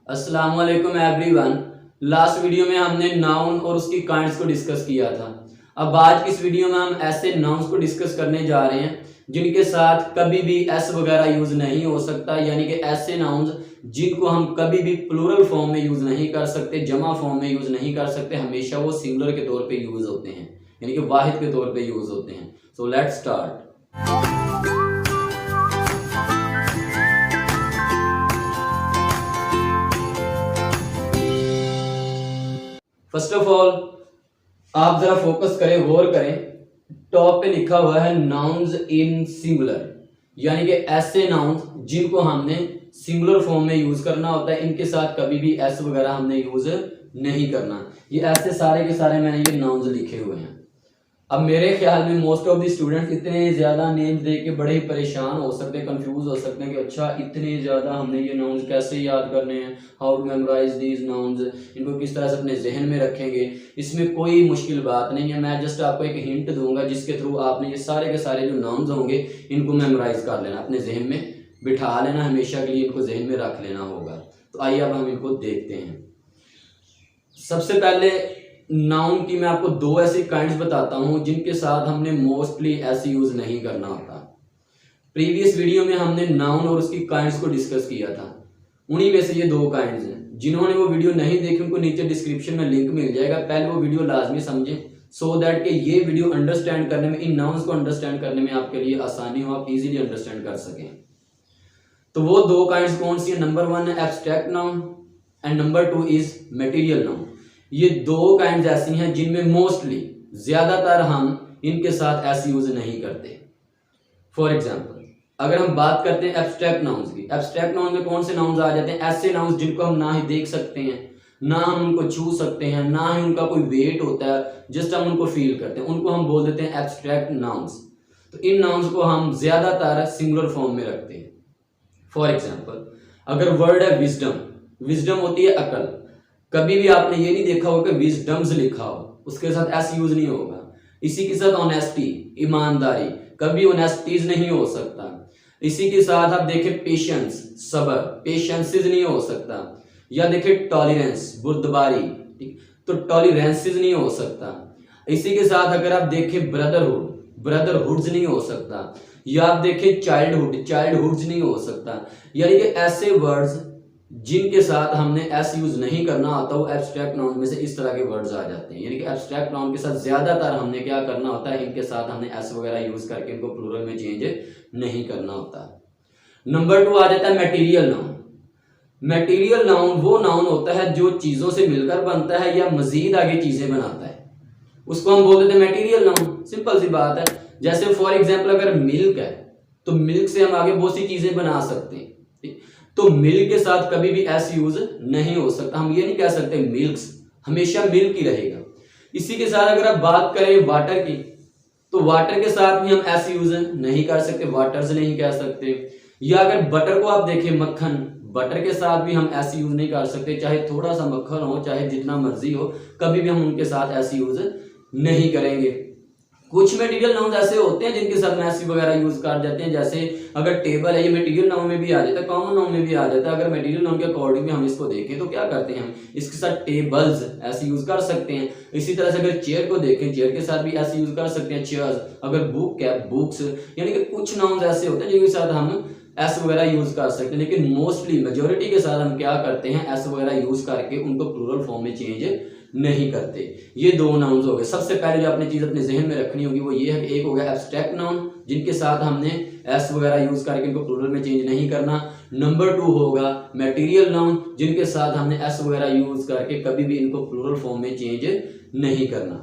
अस्सलाम वालेकुम everyone. Last video में हमने नाउन और उसकी काइंड्स को डिस्कस किया था। अब आज की इस वीडियो में हम ऐसे नाउन्स को डिस्कस करने जा रहे हैं जिनके साथ कभी भी एस वगैरह यूज नहीं हो सकता, यानी कि ऐसे नाउन्स जिनको हम कभी भी प्लूरल फॉर्म में यूज नहीं कर सकते, जमा फॉर्म में यूज नहीं कर सकते, हमेशा वो सिंगुलर के तौर पे यूज होते हैं, यानी कि वाहिद के तौर पे यूज होते हैं। So let's start. First of all आप जरा फोकस करें, गौर करें। टॉप पे लिखा हुआ है नाउन्स इन सिंगुलर, यानी कि ऐसे नाउन्स जिनको हमने सिंगुलर फॉर्म में यूज करना होता है, इनके साथ कभी भी एस वगैरह हमने यूज नहीं करना। ये ऐसे सारे के सारे मैंने ये नाउन्स लिखे हुए हैं। अब मेरे ख्याल में मोस्ट ऑफ द स्टूडेंट्स इतने ज्यादा नेम्स देख के बड़े ही परेशान हो सकते हैं, कंफ्यूज हो सकते हैं कि अच्छा इतने ज्यादा हमने ये नाउन्स कैसे याद करने हैं, how to memorize these nouns, इनको किस तरह से अपने जहन में रखेंगे। इसमें कोई मुश्किल बात नहीं है, मैं जस्ट आपको एक हिंट दूंगा जिसके थ्रू आपने ये सारे के सारे जो नाउन्स होंगे इनको मेमोराइज कर लेना, अपने जहन में बिठा लेना, हमेशा के लिए इनको जहन में रख लेना होगा। तो आइए अब हम इनको देखते हैं। सबसे पहले नाउन की मैं आपको दो ऐसी काइंड्स बताता हूं जिनके साथ हमने मोस्टली ऐसे यूज नहीं करना होता। प्रीवियस वीडियो में हमने नाउन और उसकी काइंड्स को डिस्कस किया था, उन्हीं में से ये दो काइंड्स हैं। जिन्होंने वो वीडियो नहीं देखी उनको नीचे डिस्क्रिप्शन में लिंक मिल जाएगा, पहले वो वीडियो लाजमी समझें सो दैट कि ये वीडियो अंडरस्टैंड करने में, इन नाउन्स को अंडरस्टैंड करने में आपके लिए आसानी हो, आप इजीली अंडरस्टैंड कर सकें। तो वो दो काइंड्स कौन सी है? नंबर 1 है abstract noun and number 2 is material noun. ये दो काइंड्स ऐसी हैं जिनमें मोस्टली ज्यादातर हम इनके साथ ऐसे यूज नहीं करते। फॉर एग्जांपल अगर हम बात करते हैं एब्स्ट्रैक्ट नाउन्स की, एब्स्ट्रैक्ट नाउन में कौन से नाउन्स आ जाते हैं? ऐसे नाउन्स जिनको हम ना ही देख सकते हैं, ना हम उनको छू सकते हैं, ना ही उनका कोई वेट होता है, जस्ट हम उनको फील करते हैं, उनको हम बोल देते हैं एब्स्ट्रैक्ट नाउन्स। तो इन नाउन्स को हम ज्यादातर सिंगुलर फॉर्म में रखते हैं। फॉर एग्जाम्पल अगर वर्ड है विजडम, विजडम होती है अकल। कभी भी आपने ये नहीं देखा होगा कि विजडम्स लिखा हो, उसके साथ एस यूज नहीं होगा। इसी के साथ ऑनेस्टी, ईमानदारी, कभी ऑनेस्टीज नहीं हो सकता। इसी के साथ आप देखें पेशेंस, सबर, पेशेंसेस नहीं हो सकता। या देखें टॉलरेंस, बुर्दबारी, तो टॉलरेंसेस नहीं हो सकता। इसी के साथ अगर आप देखें ब्रदरहुड, ब्रदरहुड्स नहीं हो सकता। या आप देखें चाइल्डहुड, चाइल्डहुड्स नहीं हो सकता। यानी कि ऐसे वर्ड्स जिनके साथ हमने एस यूज नहीं करना होता वो एब्स्ट्रैक्ट नाउन में से इस तरह के वर्ड्स आ जाते हैं। यानी कि एब्स्ट्रैक्ट नाउन के साथ ज्यादातर हमने क्या करना होता है, इनके साथ हमने एस वगैरह यूज करके इनको प्लूरल में चेंज नहीं करना होता। नंबर 2 आ जाता है मटेरियल नाउन। मटेरियल नाउन वो नाउन होता है जो चीजों से मिलकर बनता है या मजीद आगे चीजें बनाता है, उसको हम बोल देते हैं मटेरियल नाउन। सिंपल सी बात है। जैसे फॉर एग्जाम्पल अगर मिल्क है तो मिल्क से हम आगे बहुत सी चीजें बना सकते हैं, तो मिल्क के साथ कभी भी एस यूज नहीं हो सकता। हम ये नहीं कह सकते मिल्क्स, हमेशा मिल्क ही रहेगा। इसी के साथ अगर आप बात करें वाटर की, तो वाटर के साथ भी हम एस यूज नहीं कर सकते, वाटर्स नहीं कह सकते। या अगर बटर को आप देखें, मक्खन, बटर के साथ भी हम एस यूज नहीं कर सकते, चाहे थोड़ा सा मक्खन हो, चाहे जितना मर्जी हो, कभी भी हम उनके साथ एस यूज नहीं करेंगे। कुछ मटेरियल नाउन ऐसे होते हैं जिनके साथ मैसी वगैरह यूज कर देते हैं। जैसे अगर टेबल है, ये मटेरियल नाउन में भी आ जाता है, कॉमन नाउन में भी आ जाता है। अगर मटेरियल नाउन के अकॉर्डिंग में हम इसको देखें तो क्या करते हैं, हम इसके साथ टेबल्स ऐसे यूज कर सकते हैं। इसी तरह से अगर चेयर को देखें, चेयर के साथ भी ऐसे यूज कर सकते हैं, चेयर्स। अगर बुक है, बुक्स। यानी कि कुछ नाउन ऐसे होते हैं जिनके साथ हम एस वगैरह यूज कर सकते हैं, लेकिन मोस्टली मेजोरिटी के साथ हम क्या करते हैं, एस वगैरह यूज करके उनको प्लूरल फॉर्म में चेंज नहीं करते। ये दो नाउन्स हो गए। सबसे पहले जो आपने चीज अपने जहन में रखनी होगी वो ये है कि एक हो गया एब्स्ट्रैक्ट नाउन जिनके साथ हमने एस वगैरह यूज करके इनको प्लूरल में चेंज नहीं करना। नंबर 2 होगा मटेरियल नाउन जिनके साथ हमने एस वगैरह यूज करके कभी भी इनको प्लूरल फॉर्म में चेंज नहीं करना।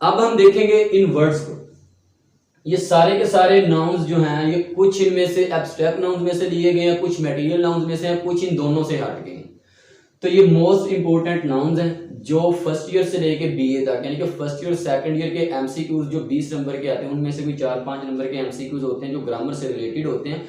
अब हम देखेंगे इन वर्ड्स को। ये सारे के सारे नाउन्स जो हैं ये कुछ इनमें से एब्स्ट्रैक्ट नाउन्स में से लिए गए हैं, कुछ मटेरियल नाउन्स में से हैं, कुछ इन दोनों से हट गए हैं। तो ये मोस्ट इंपोर्टेंट नाउन्स हैं जो फर्स्ट ईयर से लेके बीए तक, यानी कि फर्स्ट ईयर सेकंड ईयर के एमसीक्यूज जो 20 नंबर के आते हैं, उनमें से भी 4-5 नंबर के एमसीक्यूज होते हैं जो ग्रामर से रिलेटेड होते हैं।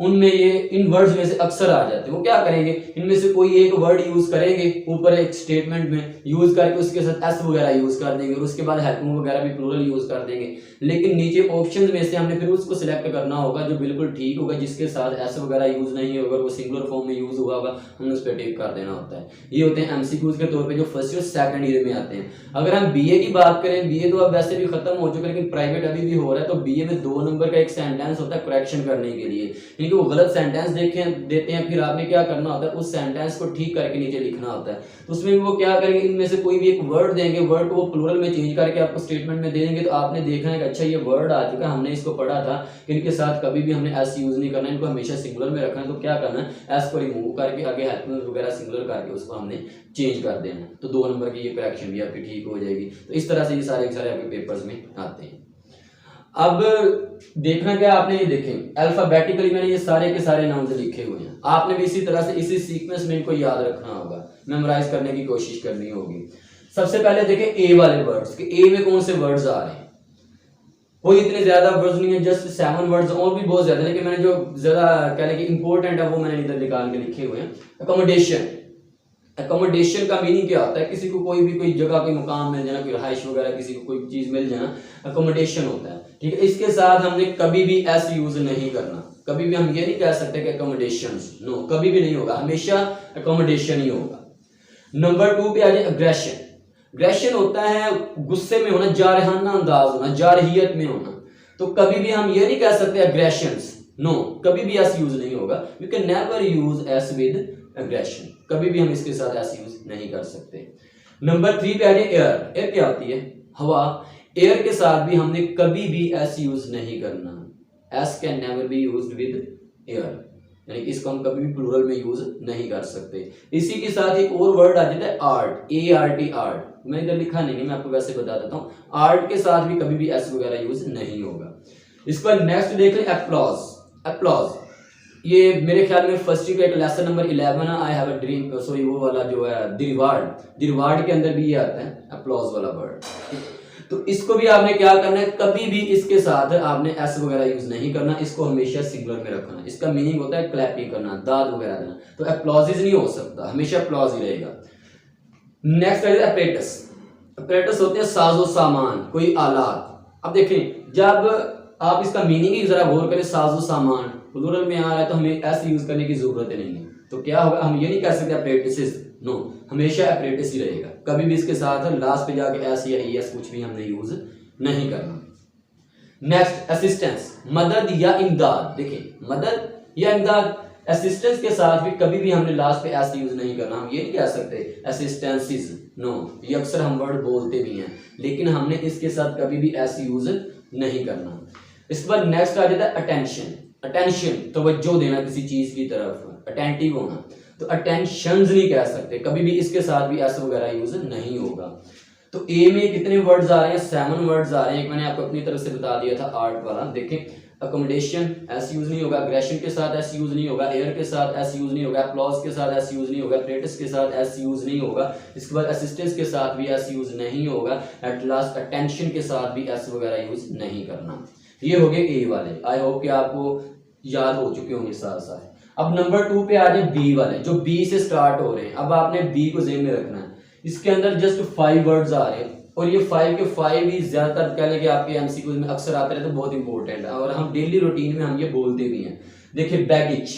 उनमें ये इन वर्ड्स में से अक्सर आ जाते हैं। वो क्या करेंगे, इनमें से कोई एक वर्ड यूज करेंगे ऊपर एक स्टेटमेंट में यूज करके उसके साथ एस वगैरह यूज कर देंगे और उसके बाद हेल्पिंग वगैरह भी प्लूरल यूज कर देंगे। लेकिन नीचे ऑप्शंस में से हमने फिर उसको सिलेक्ट करना होगा जो बिल्कुल ठीक होगा, जिसके साथ एस वगैरह यूज नहीं होगा, वो सिंगुलर फॉर्म में यूज हुआ होगा, हमने उस पर टिक कर देना होता है। ये होते हैं एमसीक्यूज के तौर पे जो फर्स्ट और सेकंड ईयर में आते हैं। अगर हम बीए की बात करें, बीए तो अब वैसे भी खत्म हो चुका है लेकिन प्राइवेट अभी भी हो रहा है, तो बीए में 2 नंबर का एक सेंटेंस होता है करेक्शन करने के लिए, यानी वो गलत सेंटेंस देते हैं, फिर आपने क्या करना होता है उस सेंटेंस को ठीक करके नीचे लिखना होता है। तो उसमें वो क्या करेंगे, इनमें से कोई भी एक वर्ड देंगे, वर्ड को वो प्लूरल में चेंज करके आपको स्टेटमेंट में दे देंगे, तो आपने देखना है कि अच्छा ये वर्ड आ चुका है, हमने इसको पढ़ा था कि इनके साथ कभी भी हमने एस यूज नहीं करना, इनको हमेशा सिंगुलर में रखना है। तो क्या करना है, एस को रिमूव करके आगे हेल्पिंग वगैरह सिंगुलर करके उसको हमने चेंज कर देना, तो 2 नंबर की ये करेक्शन भी आपकी ठीक हो जाएगी। तो इस तरह से ये सारे आपके पेपर्स में आते हैं। अब देखना क्या, आपने ये देखें अल्फाबेटिकली मैंने ये सारे के सारे नाउन्स लिखे हुए हैं, आपने भी इसी तरह से इसी सीक्वेंस में इनको याद रखना होगा, मेमोराइज करने की कोशिश करनी होगी। सबसे पहले देखें ए वाले वर्ड्स कि ए में कौन से वर्ड्स आ रहे हैं। कोई इतने ज्यादा वर्ड्स नहीं है, जस्ट 7 वर्ड्स, और भी बहुत ज्यादा, लेकिन मैंने जो ज्यादा कह लें कि इंपॉर्टेंट है वो मैंने इधर निकाल के लिखे हुए हैं। अकोमोडेशन, अकोमोडेशन का मीनिंग क्या होता है, किसी को कोई भी कोई जगह कोई मुकाम मिल जाना, कोई रहाइश वगैरह किसी को कोई चीज मिल जाना, अकोमोडेशन होता है, ठीक है। इसके साथ हमने कभी भी एस यूज नहीं करना, कभी भी हम ये नहीं कह सकते कि अकोमोडेशंस, नो, कभी भी नहीं होगा, हमेशा अकोमोडेशन ही होगा। नंबर 2 पे आ जाए अग्रेशन। अग्रेशन होता है गुस्से में होना, जारहाना अंदाज होना, जारहियत में होना, तो कभी भी हम ये नहीं कह सकते अग्रेशंस, नो, कभी भी एस यूज नहीं होगा। You can never use S with aggression, कभी भी हम इसके साथ एस यूज नहीं कर सकते। नंबर 3 पे आ जाए एयर। एयर क्या होती है, हवा। एयर के साथ भी हमने कभी भी एस यूज नहीं करना, S can never be used with air, यानी कि इसको हम कभी भी प्लूरल में यूज नहीं कर सकते। इसी के साथ एक और वर्ड आ जाता है आर्ट, ART, आर्ट, मैं इधर लिखा नहीं है, मैं आपको वैसे बता देता हूँ। आर्ट के साथ भी कभी भी एस वगैरह यूज नहीं होगा। इसके बाद नेक्स्ट देख लें एप्लॉज। एप्लॉज ये मेरे ख्याल में फर्स्ट का एक लेसन नंबर 11 है, I have a dream, sorry वो वाला जो है दिरवार्ड के अंदर भी ये आता है एप्लॉज वाला वर्ड। तो इसको भी आपने क्या करना है, कभी भी इसके साथ आपने एस वगैरह यूज नहीं करना, इसको हमेशा सिंगुलर में रखना। इसका मीनिंग होता है क्लैपिंग करना, दाद वगैरह देना, तो एप्लॉजिज नहीं हो सकता, हमेशा एप्लॉज ही रहेगा। नेक्स्ट है एपरेटस। एपरेटस होते हैं साजो सामान, कोई आलात। अब देखें जब आप इसका मीनिंग ही जरा गौर करें, साजो सामान प्लूरल में आ रहा है तो हमें एस यूज करने की जरूरत नहीं है। तो क्या होगा, हम ये नहीं कह सकते एपरेटिसेस, नो, हमेशा एपरेटिस ही रहेगा, कभी भी इसके साथ लास्ट पे जाके एस या ईएस कुछ भी हमने यूज नहीं करना। नेक्स्ट असिस्टेंस, मदद या इमदाद। देखिए मदद या इमदाद, असिस्टेंस के साथ भी कभी भी हमने लास्ट पे एस यूज नहीं करना। हम ये नहीं कह सकते असिस्टेंसिस, नो, ये अक्सर हम वर्ड बोलते भी हैं लेकिन हमने इसके साथ कभी भी एस यूज नहीं करना। इसके बाद नेक्स्ट आ जाता है अटेंशन। अटेंशन, तवज्जो देना किसी चीज की तरफ, अटेंटिव होना, तो अटेंशंस नहीं कह सकते, कभी भी इसके साथ भी एस वगैरह यूज नहीं होगा। तो ए में कितने वर्ड्स आ रहे हैं, 7 वर्ड्स आ रहे हैं। एक मैंने आपको अपनी तरफ से बता दिया था आर्ट वाला, देखें अकोमोडेशन एस यूज नहीं होगा, अग्रेशन के साथ एस यूज नहीं होगा, एयर के साथ एस यूज नहीं होगा, एप्लॉज के साथ एस यूज नहीं होगा, एपरेटस के साथ एस यूज नहीं होगा, इसके बाद असिस्टेंस के साथ भी एस यूज नहीं होगा, एट लास्ट अटेंशन के साथ भी एस वगैरह यूज नहीं करना। ये हो गए ए वाले, आई होप कि आपको याद हो चुके होंगे साथ साथ। अब नंबर 2 पे आ जाए बी वाले, जो बी से स्टार्ट हो रहे हैं। अब आपने बी को ज़हन में रखना है, इसके अंदर जस्ट 5 वर्ड्स आ रहे हैं और ये 5 के 5 ही ज्यादातर कह लें कि आपके एमसीक्यूज में अक्सर आते रहते, तो बहुत इंपॉर्टेंट है और हम डेली रूटीन में हम ये बोलते भी हैं। देखिए बैगेज,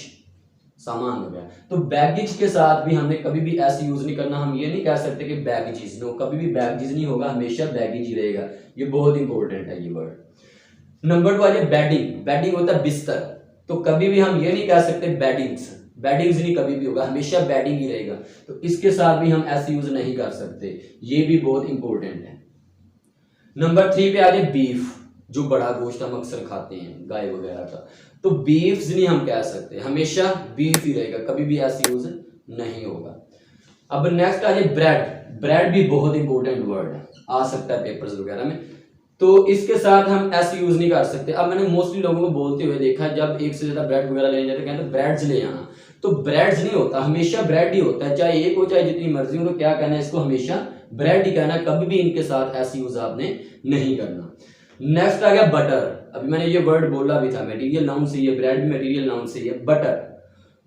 सामान हो गया, तो बैगेज के साथ भी हमने कभी भी ऐसे यूज नहीं करना। हम ये नहीं कह सकते कि बैगेज, नो, कभी भी बैगेज नहीं होगा, हमेशा बैगेज ही रहेगा। ये बहुत इंपॉर्टेंट है ये वर्ड। नंबर 2 आ जाए बेडिंग। बेडिंग होता है बिस्तर, तो कभी भी हम ये नहीं कह सकते बेडिंग्स, बेडिंग्स नहीं कभी भी होगा, हमेशा बेडिंग ही रहेगा। तो इसके साथ भी हम ऐसे यूज नहीं कर सकते, ये भी बहुत इंपॉर्टेंट है। नंबर 3 पे आ जाए बीफ, जो बड़ा गोश्त हम अक्सर खाते हैं गाय वगैरह का, तो बीफ्स नहीं हम कह सकते, हमेशा बीफ ही रहेगा, कभी भी ऐसे यूज नहीं होगा। अब नेक्स्ट आ जाए ब्रेड। ब्रेड भी बहुत इंपॉर्टेंट वर्ड है, आ सकता है पेपर्स वगैरह में, तो इसके साथ हम ऐसे यूज नहीं कर सकते। अब मैंने मोस्टली लोगों को बोलते हुए देखा, जब एक से ज्यादा ब्रेड वगैरह लेने जाते कहते हैं ब्रेड्स ले आना, तो ब्रेड्स नहीं होता, हमेशा ब्रेड ही होता है, चाहे एक हो चाहे जितनी मर्जी हो। तो क्या कहना है, इसको हमेशा ब्रेड ही कहना, कभी भी इनके साथ ऐसे यूज आपने नहीं करना। नेक्स्ट आ गया बटर। अभी मैंने ये वर्ड बोला भी था, मटेरियल नाउन से है, ब्रेड भी मटेरियल नाउन से है। बटर,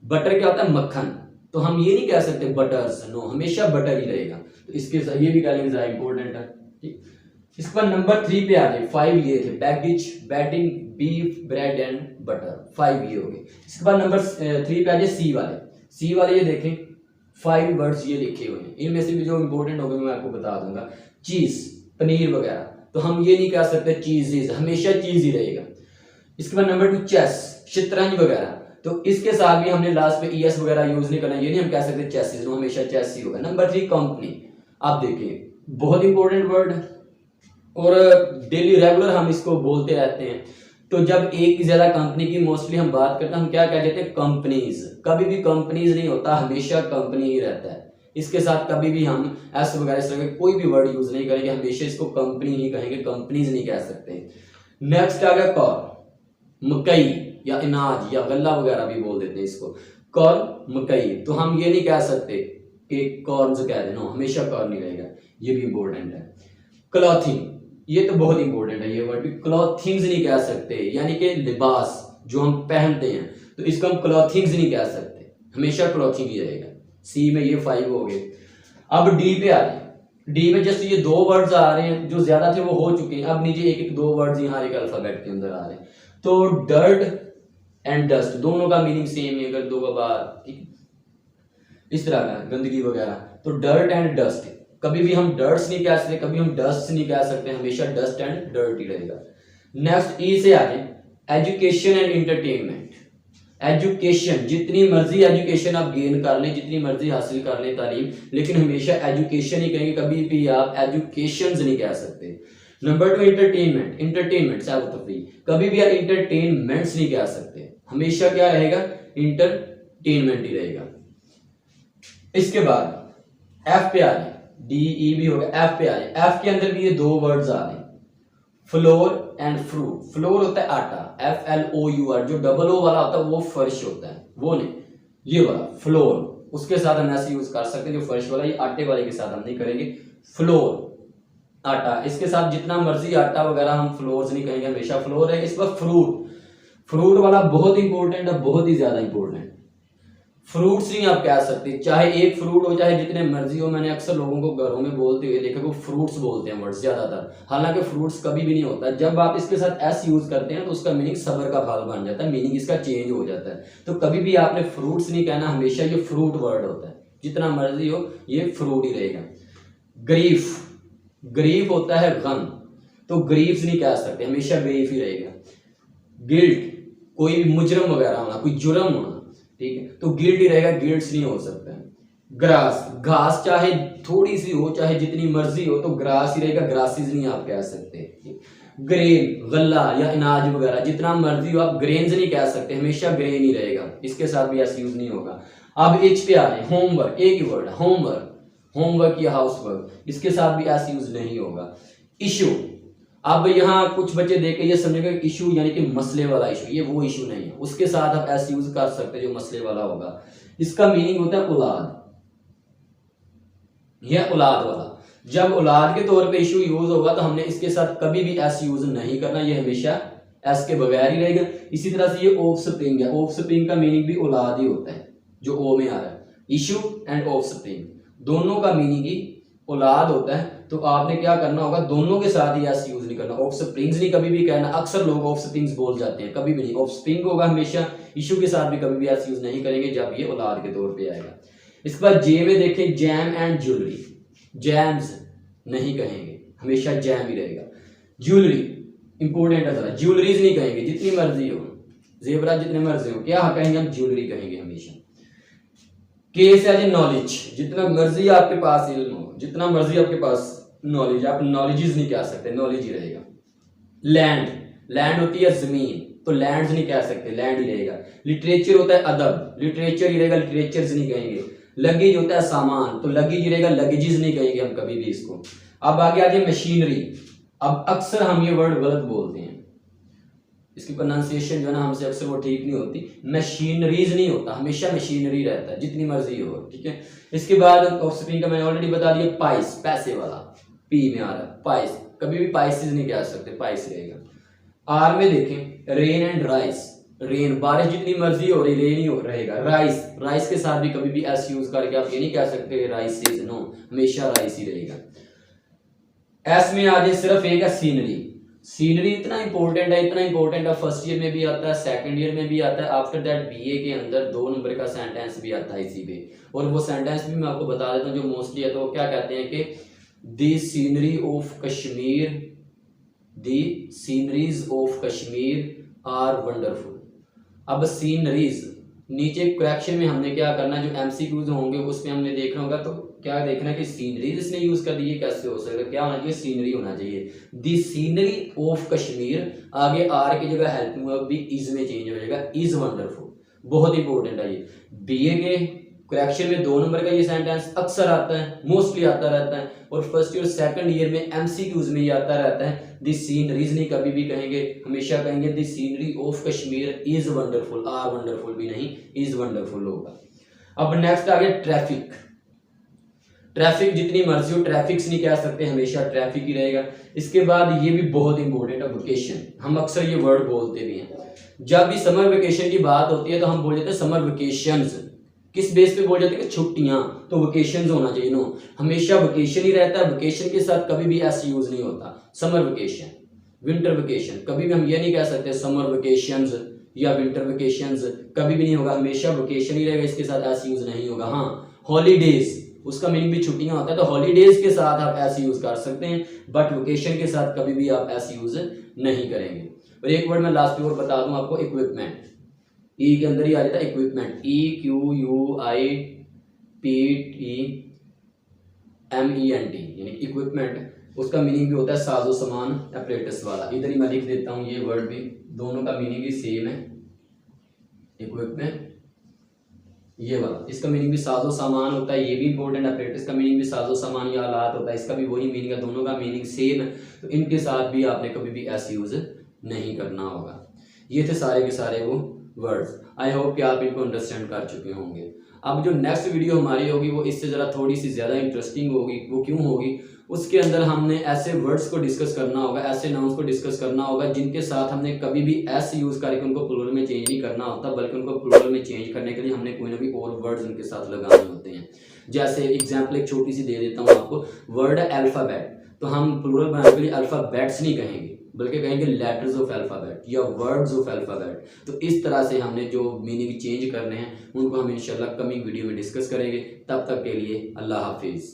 बटर क्या होता है? मक्खन। तो हम ये नहीं कह सकते बटर्स, नो, हमेशा बटर ही रहेगा। तो इसके ये भी कह लेंगे ज़्यादा इंपॉर्टेंट है। ठीक, इसके बाद नंबर 3 पे आ जाए। 5 ये थे, baggage, bedding, beef, bread and butter, 5 ये हो गए। इसके बाद नंबर 3 पे आ जाए सी वाले। सी वाले ये देखें 5 वर्ड्स ये लिखे हुए हैं, इनमें से भी जो इंपॉर्टेंट होंगे मैं आपको बता दूंगा। चीज, पनीर वगैरह, तो हम ये नहीं कह सकते चीजेज, हमेशा चीज ही रहेगा। इसके बाद नंबर 2 चेस, शतरंज वगैरह, तो इसके साथ भी हमने लास्ट पे ईएस वगैरह यूज नहीं करना, ये नहीं हम कह सकते चेसिस, हमेशा चेस ही होगा। नंबर 3 कंपनी, आप देखिए बहुत इंपॉर्टेंट वर्ड है और डेली रेगुलर हम इसको बोलते रहते हैं। तो जब एक की ज्यादा कंपनी की मोस्टली हम बात करते हैं, हम क्या कह देते हैं? कंपनीज। कभी भी कंपनीज नहीं होता, हमेशा कंपनी ही रहता है। इसके साथ कभी भी हम एस वगैरह इस तरह के कोई भी वर्ड यूज नहीं करेंगे, हमेशा इसको कंपनी ही कहेंगे, कंपनीज नहीं कह सकते। नेक्स्ट आ गया कॉर्न, मकई या अनाज या गल्ला वगैरह भी बोल देते हैं इसको, कॉर्न, मकई। तो हम ये नहीं कह सकते कि कॉर्न्स कह देना, हमेशा कॉर्न नहीं रहेगा, ये भी इंपॉर्टेंट है। क्लॉथिंग, ये तो बहुत इंपॉर्टेंट है, ये वर्ड भी क्लॉथिंग्स नहीं कह सकते, यानी कि लिबास जो हम पहनते हैं, तो इसको हम क्लॉथिंग्स नहीं कह सकते, हमेशा क्लॉथिंग ही रहेगा। सी में ये 5 हो गए। अब डी पे आ रहे। डी में जस्ट ये 2 वर्ड्स आ रहे हैं, जो ज्यादा थे वो हो चुके हैं, अब नीचे एक एक 2 वर्ड्स यहाँ एक अल्फाबेट के अंदर आ रहे हैं। तो डर्ट एंड डस्ट, दोनों का मीनिंग सेम है, अगर 2 का बार, ठीक, इस तरह का गंदगी वगैरह। तो डर्ट एंड डस्ट, कभी भी हम डर्ट्स नहीं कह सकते, कभी हम डस्ट नहीं कह सकते, हमेशा डस्ट एंड डर्ट ही रहेगा। नेक्स्ट ई से आगे, एजुकेशन एंड एंटरटेनमेंट। एजुकेशन, जितनी मर्जी एजुकेशन आप गेन कर लें, जितनी मर्जी हासिल कर लें तालीम, लेकिन हमेशा एजुकेशन ही कहेंगे, कभी भी आप एजुकेशंस नहीं कह सकते। नंबर 2 एंटरटेनमेंट, एंटरटेनमेंट सैर तफरीह, कभी भी आप एंटरटेनमेंट्स नहीं कह सकते, हमेशा क्या रहेगा? एंटरटेनमेंट ही रहेगा। इसके बाद एफ पे आ रहे, डी ई भी हो गया, एफ पे आ रहे। एफ के अंदर भी ये 2 वर्ड्स आ रहे, फ्लोर एंड फ्रूट। फ्लोर होता है आटा, FLOUR, जो डबल ओ वाला होता है वो फर्श होता है, वो नहीं, ये वाला फ्लोर, उसके साथ हम ऐसे यूज कर सकते हैं। जो फर्श वाला, ये आटे वाले के साथ हम नहीं करेंगे। फ्लोर आटा, इसके साथ जितना मर्जी आटा वगैरह हम फ्लोर्स नहीं कहेंगे, हमेशा फ्लोर है। इस पर फ्रूट, फ्रूट वाला बहुत इंपॉर्टेंट है, बहुत ही ज्यादा इंपॉर्टेंट। फ्रूट्स नहीं आप कह सकते, चाहे एक फ्रूट हो चाहे जितने मर्जी हो। मैंने अक्सर लोगों को घरों में बोलते हुए देखा, वो फ्रूट्स बोलते हैं वर्ड्स ज्यादातर, हालांकि फ्रूट्स कभी भी नहीं होता। जब आप इसके साथ एस यूज करते हैं तो उसका मीनिंग सबर का फल बन जाता है, मीनिंग इसका चेंज हो जाता है। तो कभी भी आपने फ्रूट्स नहीं कहना, हमेशा ये फ्रूट वर्ड होता है, जितना मर्जी हो ये फ्रूट ही रहेगा। ग्रीफ, ग्रीफ होता है गम, तो ग्रीफ्स नहीं कह सकते, हमेशा ग्रीफ ही रहेगा। गिल्ट, कोई भी मुजरम वगैरह होना, कोई जुर्म होना, ठीक है, तो गिल्ट ही रहेगा, गिल्ट्स नहीं हो सकता है। ग्रास, घास चाहे थोड़ी सी हो चाहे जितनी मर्जी हो, तो ग्रास ही रहेगा, ग्रासेस नहीं आप कह सकते। ग्रेन, गल्ला या अनाज वगैरह, जितना मर्जी हो, आप ग्रेन्स नहीं कह सकते, हमेशा ग्रेन ही रहेगा, इसके साथ भी ऐसा यूज नहीं होगा। अब एच पे आ रहे, होमवर्क, एक ही वर्ड, होमवर्क, होमवर्क या हाउस वर्क, इसके साथ भी ऐसा यूज नहीं होगा। इशू, अब यहाँ कुछ बच्चे देख के ये समझेंगे इशू यानी कि मसले वाला इशू, ये वो इशू नहीं है, उसके साथ आप ऐसे यूज कर सकते हैं जो मसले वाला होगा। इसका मीनिंग होता है औलाद, यह औलाद वाला। जब औलाद के तौर पे इशू यूज होगा तो हमने इसके साथ कभी भी एस यूज नहीं करना, ये हमेशा एस के बगैर ही रहेगा। इसी तरह से ये ऑफ स्प्रिंग है, ऑफ स्प्रिंग का मीनिंग भी औलाद ही होता है, जो ओ में आ रहा है। इशू एंड ऑफ स्प्रिंग दोनों का मीनिंग ही औलाद होता है, तो आपने क्या करना होगा, दोनों के साथ ही ऐसे यूज नहीं करना। ऑफ स्प्रिंग्स नहीं कभी भी कहना, अक्सर लोग ऑफ स्प्रिंग्स बोल जाते हैं, कभी भी नहीं, ऑफ स्प्रिंग होगा हमेशा। इशू के साथ भी कभी भी ऐसे यूज नहीं करेंगे जब ये औलाद के तौर पे आएगा। इसके बाद जे में देखें, जैम एंड ज्वेलरी, जैम्स नहीं कहेंगे, हमेशा जैम ही रहेगा। ज्वेलरी इंपॉर्टेंट है जरा, ज्वेलरीज नहीं कहेंगे, जितनी मर्जी हो, जेवरा जितने मर्जी हो, क्या कहेंगे हम, ज्वेलरी कहेंगे हमेशा। केस है नॉलेज, जितना मर्जी आपके पास इल्म हो, जितना मर्जी आपके पास नॉलेज, आप नॉलेजेस नहीं कह सकते, नॉलेज ही रहेगा। लैंड, लैंड होती है जमीन, तो लैंड्स नहीं कह सकते, लैंड ही रहेगा। लिटरेचर होता है अदब, लिटरेचर ही रहेगा, लिटरेचर्स नहीं कहेंगे। लगेज होता है सामान, तो लगेज ही रहेगा, लगेजेस नहीं कहेंगे हम कभी भी इसको। अब आगे आ जाए मशीनरी। अब अक्सर हम ये वर्ड गलत बोलते हैं, इसकी प्रोनाउंसिएशन जो है ना हमसे अक्सर वो ठीक नहीं होती। मशीनरीज नहीं होता, हमेशा मशीनरी रहता है, जितनी मर्जी हो, ठीक है। इसके बाद ऑफस्प्रिंग का मैंने ऑलरेडी बता दिया, पाइस, पैसे वाला, पी में आ रहा है, पाइस, कभी भी पाइसेस नहीं कह सकते, पाइस रहेगा। आर में देखें रेन एंड राइस, रेन बारिश जितनी मर्जी हो रही रेन ही हो रहेगा। राइस, राइस के साथ भी कभी भी एस यूज करके आप ये नहीं कह सकते राइस इज, नो, हमेशा राइस ही रहेगा। एस में आ जाए सिर्फ एक है सीनरी। सीनरी इतना इंपॉर्टेंट है, इतना इंपॉर्टेंट है, फर्स्ट ईयर में भी आता है, सेकंड ईयर में भी आता है, आफ्टर दैट बीए के अंदर 2 नंबर का सेंटेंस भी आता है इसी पे। और वो सेंटेंस भी मैं आपको बता देता हूँ जो मोस्टली है, तो वो क्या कहते हैं कि the scenery of Kashmir, the sceneries of Kashmir are wonderful. अब सीनरीज नीचे करेक्शन में हमने क्या करना है, जो एमसीक्यूज होंगे उसमें हमने देखना होगा, तो क्या देखना है कि सीनरीज इसने यूज कर दी है, कैसे हो सकता है, क्या होना चाहिए, सीनरी होना चाहिए। दी सीनरी ऑफ कश्मीर, आगे आर की जगह हेल्पिंग वर्ब भी इज में चेंज हो जाएगा, इज वंडरफुल। बहुत इंपॉर्टेंट है ये। बीए के करेक्शन में 2 नंबर का ये सेंटेंस अक्सर आता है, मोस्टली आता रहता है, और फर्स्ट ईयर सेकंड ईयर में एमसीक्यूज में ये आता रहता है। दी सीनरीज नहीं कभी भी कहेंगे, हमेशा कहेंगे the scenery of Kashmir is wonderful, are wonderful भी नहीं, इज वंडरफुल होगा। अब नेक्स्ट आ गया ट्रैफिक। ट्रैफिक जितनी मर्जी हो ट्रैफिक्स नहीं कह सकते, हमेशा ट्रैफिक ही रहेगा। इसके बाद ये भी बहुत इंपॉर्टेंट है वेकेशन, हम अक्सर ये वर्ड बोलते भी हैं। जब भी समर वेकेशन की बात होती है तो हम बोल देते हैं समर वेकेशंस, किस बेस पे बोल जाते हैं कि छुट्टियां, तो वेकेशंस होना चाहिए, नो, हमेशा वेकेशन ही रहता है, वेकेशन के साथ कभी भी ऐसे यूज नहीं होता। समर वेकेशन, विंटर वेकेशन, कभी भी हम ये नहीं कह सकते समर वेकेशंस या विंटर वेकेशंस, कभी भी नहीं होगा, हमेशा वेकेशन ही रहेगा, इसके साथ ऐसे यूज नहीं होगा। हाँ, हॉलीडेज, उसका मीनिंग भी छुट्टियां होता है, तो हॉलीडेज के साथ आप ऐसे यूज कर सकते हैं, बट वेकेशन के साथ कभी भी आप ऐसे यूज नहीं करेंगे। और एक वर्ड मैं लास्ट में और बता दूं आपको, इक्विपमेंट, ई के अंदर ही आ जाता है इक्विपमेंट, EQUIPTEMENT, यानी इक्विपमेंट, उसका मीनिंग भी होता है साजो सामान, अपरेटस वाला। इधर ही मैं लिख देता हूं, ये वर्ड भी, दोनों का मीनिंग भी सेम है, इक्विपमेंट ये वाला, इसका मीनिंग भी साजो सामान होता है, ये भी इंपॉर्टेंट, अपरेटस का मीनिंग भी साजो सामान या आलात होता है, इसका भी वही मीनिंग है, दोनों का मीनिंग सेम है, तो इनके साथ भी आपने कभी भी ऐसे यूज नहीं करना होगा। ये थे सारे के सारे वो वर्ड्स। आई होप कि आप इनको अंडरस्टैंड कर चुके होंगे। अब जो नेक्स्ट वीडियो हमारी होगी वो इससे ज़रा थोड़ी सी ज़्यादा इंटरेस्टिंग होगी। वो क्यों होगी, उसके अंदर हमने ऐसे वर्ड्स को डिस्कस करना होगा, ऐसे नाउन्स को डिस्कस करना होगा जिनके साथ हमने कभी भी एस यूज़ करके उनको प्लूरल में चेंज नहीं करना होता, बल्कि उनको प्लूरल में चेंज करने के लिए हमने कोई ना कोई और वर्ड्स उनके साथ लगाने होते हैं। जैसे एग्जाम्पल एक छोटी सी दे देता हूँ आपको, वर्ड है अल्फ़ाबेट, तो हम प्लूरल बनाने के लिए अल्फ़ाबेट्स नहीं कहेंगे, बल्कि कहेंगे लेटर्स ऑफ अल्फ़ाबेट या वर्ड्स ऑफ अल्फ़ाबेट। तो इस तरह से हमने जो मीनिंग चेंज करने हैं उनको हम इंशाल्लाह कमिंग वीडियो में डिस्कस करेंगे। तब तक के लिए अल्लाह हाफिज़।